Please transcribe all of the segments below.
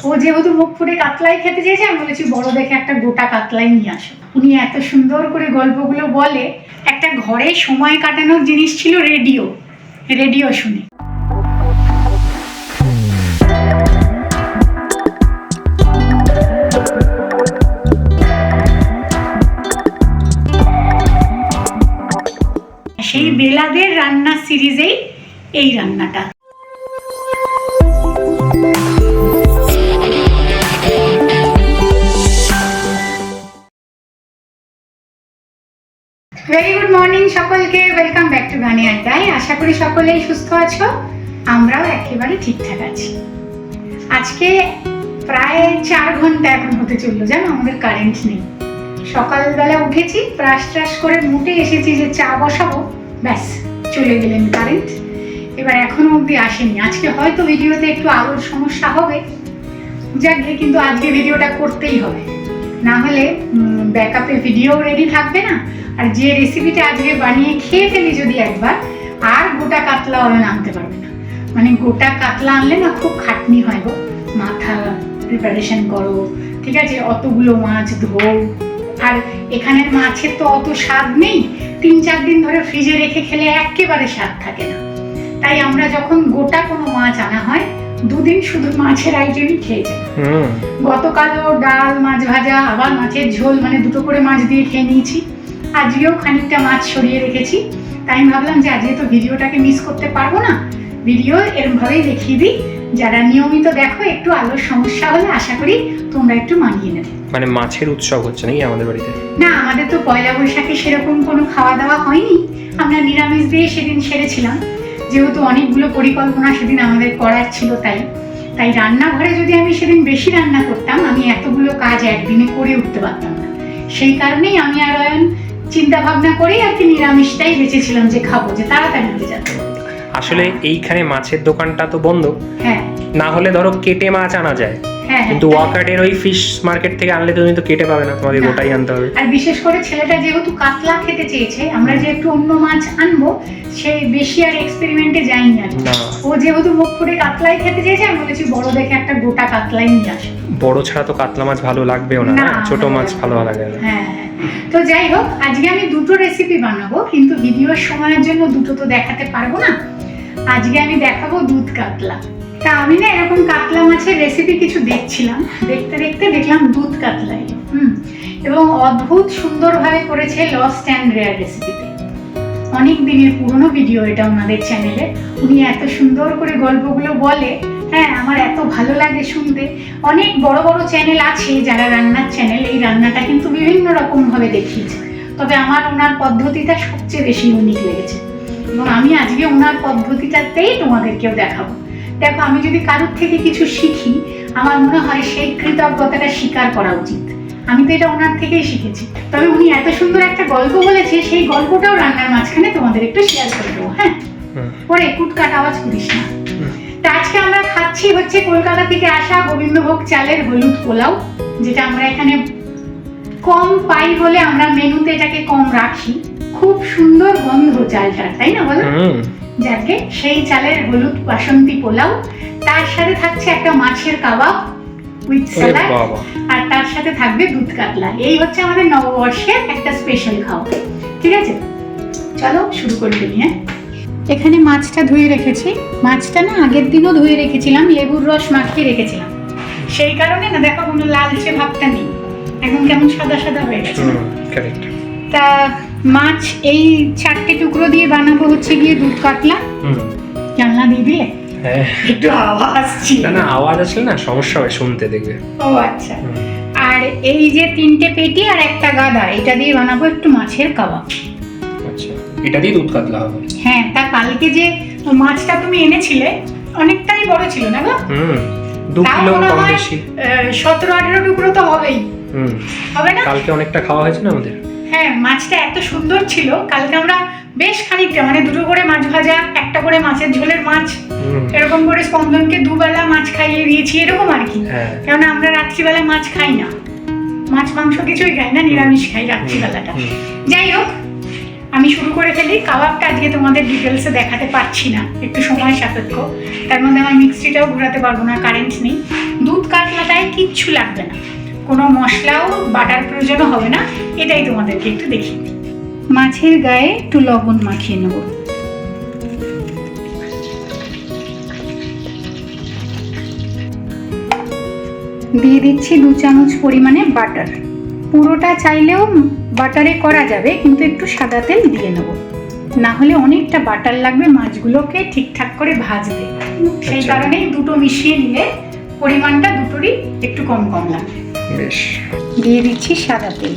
ও যেহেতু মুখ ফুটে কাতলাই খেতে চেয়েছে, আমি বলেছি বড় দেখে একটা গোটা কাতলাই নিয়ে আসো। উনি এত সুন্দর করে গল্পগুলো বলে। একটা ঘরে সময় কাটানোর জিনিস ছিল রেডিও। রেডিও শুনে সেই বেলাদের রান্না সিরিজেই এই রান্নাটা। ভেরি গুড মর্নিং সকলকে, ওয়েলকাম ব্যাক টু গানে আড্ডায়। আশা করি সকলেই সুস্থ আছো, আমরাও একেবারে ঠিকঠাক আছি। আজকে প্রায় 4 ঘন্টা এখন হতে চললো, জানো আমাদের কারেন্ট নেই। সকালবেলা উঠেছি, ব্রাশ ট্রাশ করে মুটে এসেছি যে চা বসাবো, ব্যাস চলে গেলেন কারেন্ট। এবার এখনো অবধি আসেনি। আজকে হয়তো ভিডিওতে একটু আলোর সমস্যা হবে, যাকে কিন্তু আজকে ভিডিওটা করতেই হবে, না হলে ব্যাকআপে ভিডিও রেডি থাকবে না। আর যে রেসিপিটা আজকে বানিয়ে খেয়ে ফেলি যদি একবার, আর গোটা কাতলা ওরা আনতে পারবে না। মানে গোটা কাতলা আনলে না খুব খাটনি হয় গো, মাথা প্রিপারেশন করো, ঠিক আছে, অতগুলো মাছ ধোও। আর এখানের মাছের তো অত স্বাদ নেই, 3-4 দিন ধরে ফ্রিজে রেখে খেলে একেবারে স্বাদ থাকে না। তাই আমরা যখন গোটা কোনো মাছ আনা হয় 2 দিন শুধু মাছের আইটেমই খেয়ে যাই। গতকালও ডাল, মাছ ভাজা, আবার মাছের ঝোল, মানে 2টো করে মাছ দিয়ে খেয়ে নিয়েছি। আজকেও খানিকটা মাছ সরিয়ে রেখেছি। তাই আমি ভাবলাম যে আজকে তো ভিডিওটাকে মিস করতে পারবো না, ভিডিও এরমভাবেই দেখিয়ে দিই। যারা নিয়মিত দেখো, একটু আলোর সমস্যা হলে আশা করি তোমরা একটু মানিয়ে নেবে। মানে মাছের উৎসব হচ্ছে নাকি আমাদের বাড়িতে? না, আমাদের তো পয়লা বৈশাখে সেরকম কোনো খাওয়া দাওয়া হয়নি। আমরা নিরামিষ দিয়ে সেদিন সেরেছিলাম, যেহেতু অনেকগুলো পরিকল্পনা সেদিন আমাদের করার ছিল। তাই রান্নাঘরে যদি আমি সেদিন বেশি রান্না করতাম, আমি এতগুলো কাজ একদিনে করে উঠতে পারতাম না। সেই কারণেই আমি আর অয়ন চিন্তা ভাবনা করেই আর কি নিরামিষটাই বেঁচেছিলাম, যে খাবো, যে তাড়াতাড়ি হয়ে যাবে। আসলে এইখানে মাছের দোকানটা তো বন্ধ, হ্যাঁ, না হলে ধরো কেটে মাছ আনা যায়, কিন্তু ওয়াকার্ডের ওই ফিশ মার্কেট থেকে আনলে তুমি তো কেটে পাবে না, তোমাদের গোটাই আনতে হবে। আর বিশেষ করে ছেলেটা যেহেতু কাতলা খেতে চেয়েছে, আমরা যে একটু অন্য মাছ আনবো, সেই বেশি আর এক্সপেরিমেন্টে যাইনি আর। ও যেহেতু মুখ ফুটে কাতলাই খেতে চেয়েছে, আমি বলেছি বড় দেখে একটা গোটা কাতলাই নিয়ে আসো। বড় ছাড়া তো কাতলা মাছ ভালো লাগবেও না, ছোট মাছ ভালো লাগে না। হ্যাঁ, তো যাই হোক, আজকে আমি 2টো রেসিপি বানাবো, কিন্তু ভিডিওর সময়ের জন্য 2টো তো দেখাতে পারবো না। আজকে আমি দেখাবো দুধ কাতলা। তা আমি না এরকম কাতলা মাছের রেসিপি কিছু দেখছিলাম, দেখতে দেখতে দেখলাম দুধ কাতলা, এবং অদ্ভুত সুন্দরভাবে করেছে লস্ট অ্যান্ড রেয়ার রেসিপিতে। অনেক দিনের পুরনো ভিডিও এটা ওনাদের চ্যানেলে। উনি এত সুন্দর করে গল্পগুলো বলে, হ্যাঁ আমার এত ভালো লাগে শুনতে। অনেক বড় বড় চ্যানেল আছে যারা রান্নার চ্যানেল, এই রান্নাটা কিন্তু বিভিন্ন রকম ভাবে দেখিয়েছে, তবে আমার ওনার পদ্ধতিটা সবচেয়ে বেশি ইউনিক লেগেছে, এবং আমি আজকে ওনার পদ্ধতিটাতেই তোমাদেরকেও দেখাবো। দেখো, আমি যদি কারোর থেকে কিছু শিখি, আমার মনে হয় সেই কৃতজ্ঞতাটা স্বীকার করা উচিত। আমি তো এটা ওনার থেকেই শিখেছি। তবে উনি এত সুন্দর একটা গল্প বলেছে, সেই গল্পটাও রান্নার মাঝখানে তোমাদের একটু শেয়ার করে দেবো। হ্যাঁ, পরে কুটকাট আওয়াজ করিস না। তা আজকে আমরা খাচ্ছি হচ্ছে কলকাতা থেকে আসা গোবিন্দভোগ চালের হলুদ পোলাও, যেটা আমরা এখানে কম পাই বলে আমরা মেনুতে এটাকে কম রাখি। খুব সুন্দর গন্ধ চালটা, তাই না বলো? যাকে সেই চালের হলুদ বাসন্তী পোলাও, তার সাথে থাকছে একটা মাছের কাবাব উইথ স্যালাড, আর তার সাথে থাকবে দুধ কাতলা। এই হচ্ছে আমাদের নববর্ষের একটা স্পেশাল খাওয়া। ঠিক আছে, চলো শুরু করে ফেলি। হ্যাঁ, এখানে মাছটা ধুয়ে রেখেছি। মাছটা না আগের দিনও ধুয়ে রেখেছিলাম, লেবুর রস মাখিয়ে রেখেছিলাম, সেই কারণে না দেখো কোনো লালচে ভাবটা নেই, এখন কেমন সাদা সাদা হয়ে গেছে। তা মাছ এই 4টে টুকরো দিয়ে বানাবো হচ্ছে গিয়ে দুধ কাতলা। জানলা দিয়ে দিলে একটু আওয়াজ ছিল, না আওয়াজ আসলে না সমস্যা হয় শুনতে, দেখবে। ও আচ্ছা। আর এই যে 3টে পেটি আর একটা গাদা, এটা দিয়ে বানাবো একটু মাছের কাবাব। আচ্ছা, এটা দিয়ে দুধ কাতলা হবে? হ্যাঁ। তা কালকে যে মাছটা তুমি এনেছিলে অনেকটাই বড় ছিল না গো? 2 কিলো কম বেশি, 17-18 টুকরো তো হবেই। হবে না? কালকে অনেকটা খাওয়া হয়েছে না আমাদের। হ্যাঁ, মাছটা এত সুন্দর ছিল, কালকে আমরা বেশ খানিকটা, মানে 2টো করে মাছ ভাজা, একটা করে মাছের ঝোলের মাছ, এরকম করে স্পন্দনকে 2 বেলা মাছ খাইয়ে দিয়েছি, এরকম আর কি। কেননা আমরা রাত্রিবেলা মাছ খাই না, মাছ মাংস কিছুই খাই না, নিরামিষ খাই রাত্রিবেলাটা। যাই হোক, আমি শুরু করে ফেলি। কাবাবটা আজকে তোমাদের ডিটেলসে দেখাতে পারছি না, একটু সময় সাপেক্ষ, তার মধ্যে আমার মিক্সিটাও ঘোরাতে পারবো না, কারেন্ট নেই। দুধ কাতলা কিচ্ছু লাগবে না, কোনো মশলাও বাটার প্রয়োজনও হবে না। এটাই তোমাদেরকে একটু দেখিয়ে দিই। মাছের গায়ে একটু লবণ মাখিয়ে নেব। দিয়ে দিচ্ছি 2 চামচ পরিমাণে বাটার। পুরোটা চাইলেও বাটারে করা যাবে, কিন্তু একটু সাদা তেল দিয়ে নেব, না হলে অনেকটা বাটার লাগবে মাছগুলোকে ঠিকঠাক করে ভাজতে। সেই কারণেই দুটো মিশিয়ে নিলে পরিমাণটা দুটোরই একটু কম কম লাগবে। বেশ, দিয়ে দিচ্ছি সাদা তেল।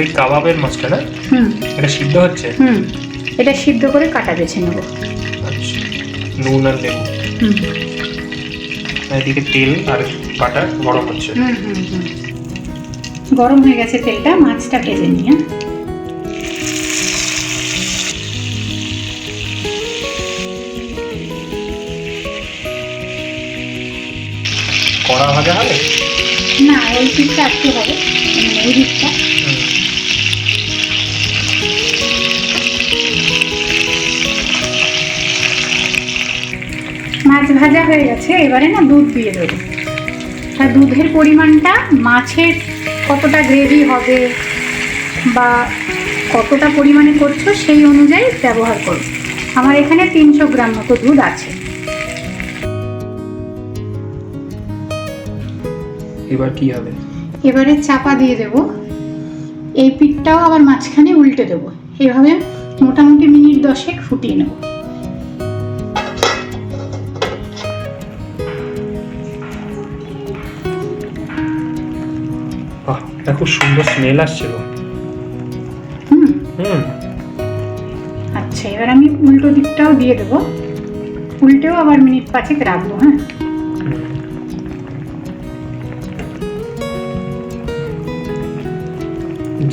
এই কাবাবের মাছটা না? এটা সিদ্ধ হচ্ছে? এটা সিদ্ধ করে কাটা বেছে নেব। আচ্ছা, নুন আর লেবু। এদিকে তেল আর বাটার গরম হচ্ছে। গরম হয়ে গেছে তেলটা, মাছটা ভেজে নিয়ে। কড়া ভাজা হবে না, ওই দিকটা একটু হবে, এই দিকটা। মাছ ভাজা হয়ে গেছে, এবারে না দুধ দিয়ে দেবো। আর দুধের পরিমাণটা মাছের কতটা গ্রেভি হবে বা কতটা পরিমাণে করছো সেই অনুযায়ী ব্যবহার করো। আমার এখানে 300 গ্রাম মতো দুধ আছে। এবার কি হবে? এবারে চাপা দিয়ে দেব। এই পিঠটাও আবার মাঝখানে উল্টে দেবো। এভাবে মোটামুটি মিনিট 10 ফুটিয়ে নেব। বাহ, এটা খুব সুন্দর স্মেল আসছে গো। আচ্ছা, এবার আমি উল্টো দিকটাও দিয়ে দেবো। উল্টেও আবার মিনিট 5 রাখবো। হ্যাঁ,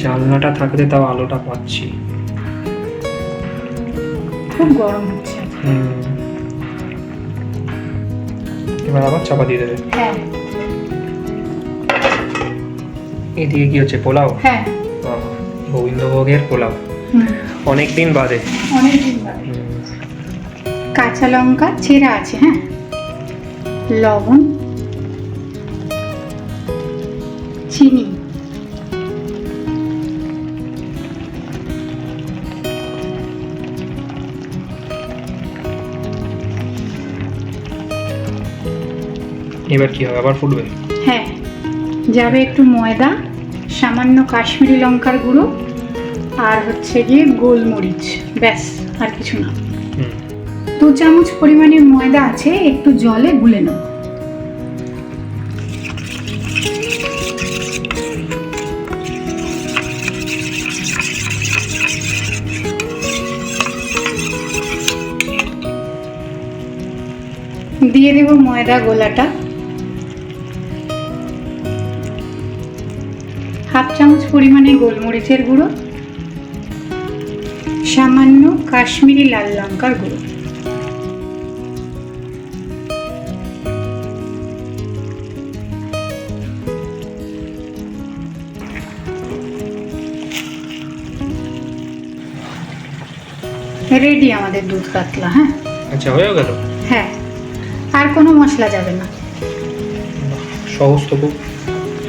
জানলাটা থাকলে তাও আলোটা পাচ্ছি। খুব গরম হচ্ছে। এবার আবার চাপা দিয়ে দেবে। হ্যাঁ। এদিকে কি হচ্ছে? পোলাও? হ্যাঁ, গোবিন্দভোগের পোলাও। অনেকদিন বাদে। কাঁচা লঙ্কা চেরা আছে। হ্যাঁ, লবণ, চিনি, এবার কি হবে? আবার ফুটবে? হ্যাঁ, যাবে একটু ময়দা, সামান্য কাশ্মীরি লঙ্কার গুঁড়ো, আর হচ্ছে গিয়ে গোলমরিচ। ব্যাস, আর কিছু না। 2 চামচ পরিমাণে ময়দা আছে, একটু জলে গুলে নেব। দিয়ে দেব ময়দা গোলাটা। 1/2 চামচ পরিমাণে গোলমরিচের গুঁড়ো, সামান্য কাশ্মীরি লাল লঙ্কার গুঁড়ো। রেডি আমাদের দুধ কাতলা। হ্যাঁ, আচ্ছা, হয়ে গেল। হ্যাঁ, আর কোনো মশলা যাবে না। সহজ তো খুব।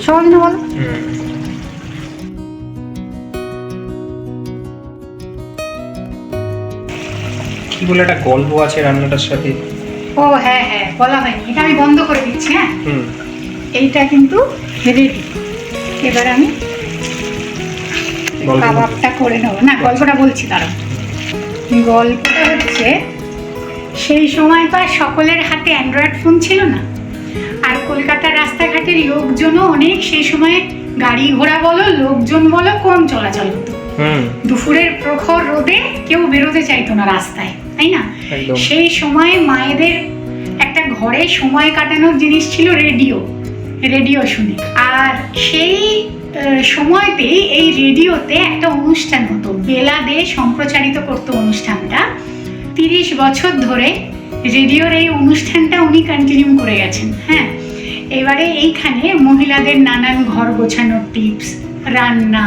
সহজ না বলো? কি বলে একটা গল্প আছে রান্নাটার সাথে? ও হ্যাঁ হ্যাঁ, বলা হয়নি, এটা আমি বন্ধ করে দিচ্ছি। হ্যাঁ, এইটা কিন্তু রেডি। এবার আমি কাবাবটা করে নেবো। না, গল্পটা বলছি দাঁড়াও। গল্পটা হচ্ছে, সেই সময়কার সকলের হাতে অ্যান্ড্রয়েড ফোন ছিল না, আর কলকাতার রাস্তাঘাটের লোকজনও অনেক সেই সময় গাড়ি ঘোড়া বলো লোকজন বলো কম চলাচল হতো। দুপুরের প্রখর রোদে কেউ বেরোতে চাইতো না রাস্তায়, তাই না? সেই সময় মায়েদের একটা ঘরে সময় কাটানোর জিনিস ছিল রেডিও। রেডিও শুনে, আর সেই সময়তেই এই রেডিওতে একটা অনুষ্ঠান হতো, বেলা দে সম্প্রচারিত করতো অনুষ্ঠানটা। 30 বছর ধরে রেডিওর এই অনুষ্ঠানটা উনি কন্টিনিউ করে গেছেন। হ্যাঁ, এবারে এইখানে মহিলাদের নানান ঘর গোছানোর টিপস, রান্না,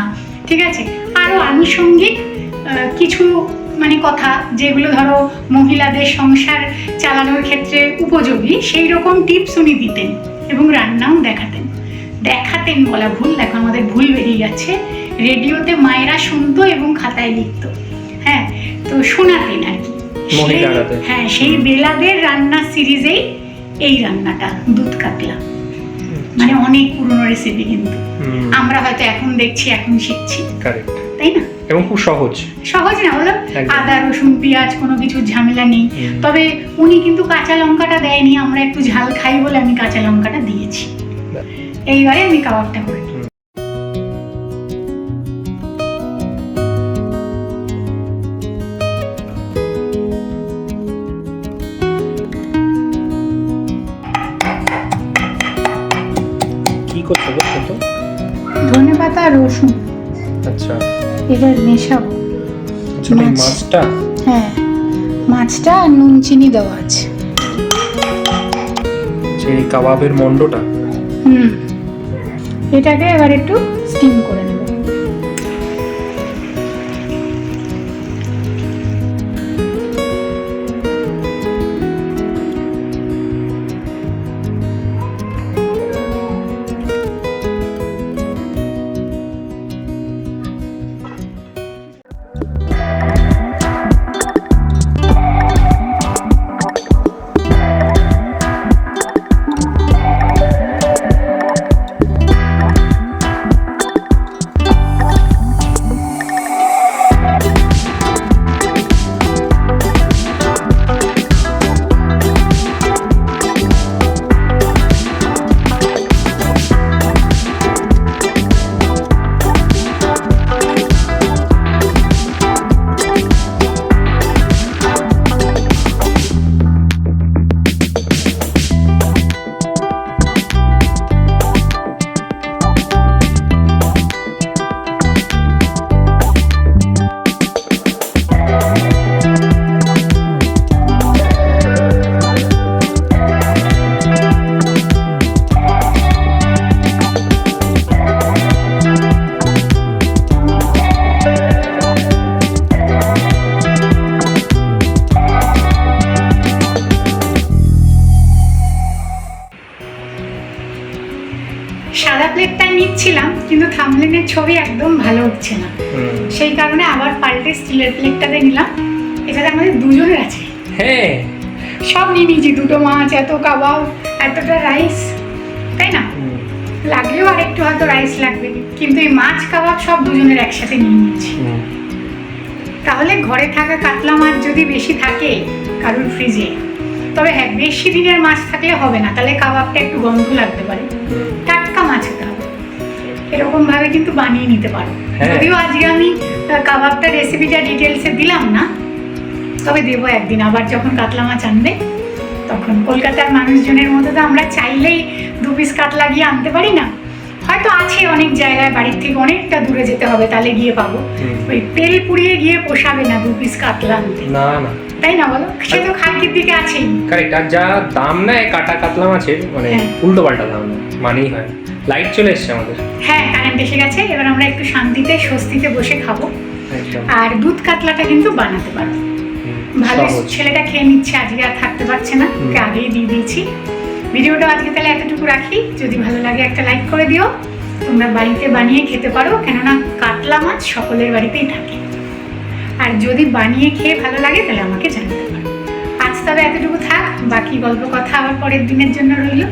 ঠিক আছে, আরও আনুষঙ্গিক কিছু মানে কথা যেগুলো ধরো মহিলাদের সংসার চালানোর ক্ষেত্রে উপযোগী, সেই রকম টিপস উনি দিতেন এবং রান্নাও দেখাতেন বলা ভুল, দেখো আমাদের ভুল বেরিয়ে যাচ্ছে। রেডিওতে মায়েরা শুনতো এবং খাতায় লিখতো, হ্যাঁ, তো শোনাতেন আর কি। হ্যাঁ, সেই বেলাদের রান্না সিরিজেই এই রান্নাটা দুধ কাতলা, মানে অনেক পুরনো রেসিপি, কিন্তু আমরা হয়তো এখন দেখছি, এখন শিখছি, তাই না? এবং খুব সহজ না বলো? আদা রসুন পেঁয়াজ কোনো কিছু ঝামেলা নেই। তবে উনি কিন্তু কাঁচা লঙ্কাটা দেয়নি, আমরা একটু ঝাল খাই বলে আমি কাঁচা লঙ্কাটা দিয়েছি। এইবারে আমি কাবাবটা করে কি করতে হবে? ধনেপাতা আর রসুন, আচ্ছা, এটা মেশাবো। মাছটা, হ্যাঁ, মাছটা আর নুন চিনি দেওয়া আছে, সেই কাবাবের মন্ডটা। এটাকে এবার একটু স্টিম করে নেব। সাদা প্লেটটাই নিচ্ছিলাম, কিন্তু থাম্বনেলের ছবি একদম ভালো হচ্ছে না, সেই কারণে আবার পাল্টে স্টিলের প্লেটটাতে নিলাম। এটাতে আমাদের দুজনের আছে, হ্যাঁ, সব নিয়ে নিয়েছি, দুটো মাছ, এত কাবাব, এতটা রাইস, তাই না? লাগলেও আর একটু হয়তো রাইস লাগবে, কিন্তু এই মাছ কাবাব সব দুজনের একসাথে নিয়ে নিয়েছি। তাহলে ঘরে থাকা কাতলা মাছ যদি বেশি থাকে কারোর ফ্রিজে, তবে হ্যাঁ, বেশি দিনের মাছ থাকলে হবে না, তাহলে কাবাবটা একটু গন্ধ লাগতে পারে, টাটকা মাছ হতে হবে। এরকম ভাবে কিন্তু বানিয়ে নিতে পারো। যদিও আজকে আমি কাবাবটা রেসিপিটা ডিটেলসে দিলাম না, তবে দেবো একদিন, আবার যখন কাতলা মাছ আনবে তখন। কলকাতার মানুষজনের মতো তো আমরা চাইলেই 2 পিস কাতলা গিয়ে আনতে পারি না, হয়তো আছে অনেক জায়গায়, বাড়ির থেকে অনেকটা দূরে যেতে হবে, তাহলে গিয়ে পাবো। ওই তেল পুড়িয়ে গিয়ে পোষাবে না 2 পিস কাতলা আনতে, না না, তাই না বলো? সে তো খালকির দিকে আছেই। কারেক্ট। আর যা দাম নেয় কাটা কাতলা মাছের, মানে উল্টো পাল্টা দাম নেয়, মানেই হয়। লাইট চলে এসছে আমাদের, হ্যাঁ, কারেন্ট এসে গেছে, এবার আমরা একটু শান্তিতে স্বস্তিতে বসে খাবো। আর দুধ কাতলাটা কিন্তু বানাতে পারবো ভালো। ছেলেটা খেয়ে নিচ্ছে, আজকে আর থাকতে পারছে না, ওকে আগেই দিয়ে দিয়েছি। ভিডিওটা আজকে তাহলে এতটুকু রাখি, যদি ভালো লাগে একটা লাইক করে দিও। তোমরা বাড়িতে বানিয়ে খেতে পারো, কেননা কাতলা মাছ সকলের বাড়িতেই থাকে। আর যদি বানিয়ে খেয়ে ভালো লাগে তাহলে আমাকে জানাতে পারো। আজ তবে এতটুকু থাক, বাকি গল্প কথা আবার পরের দিনের জন্য রইল।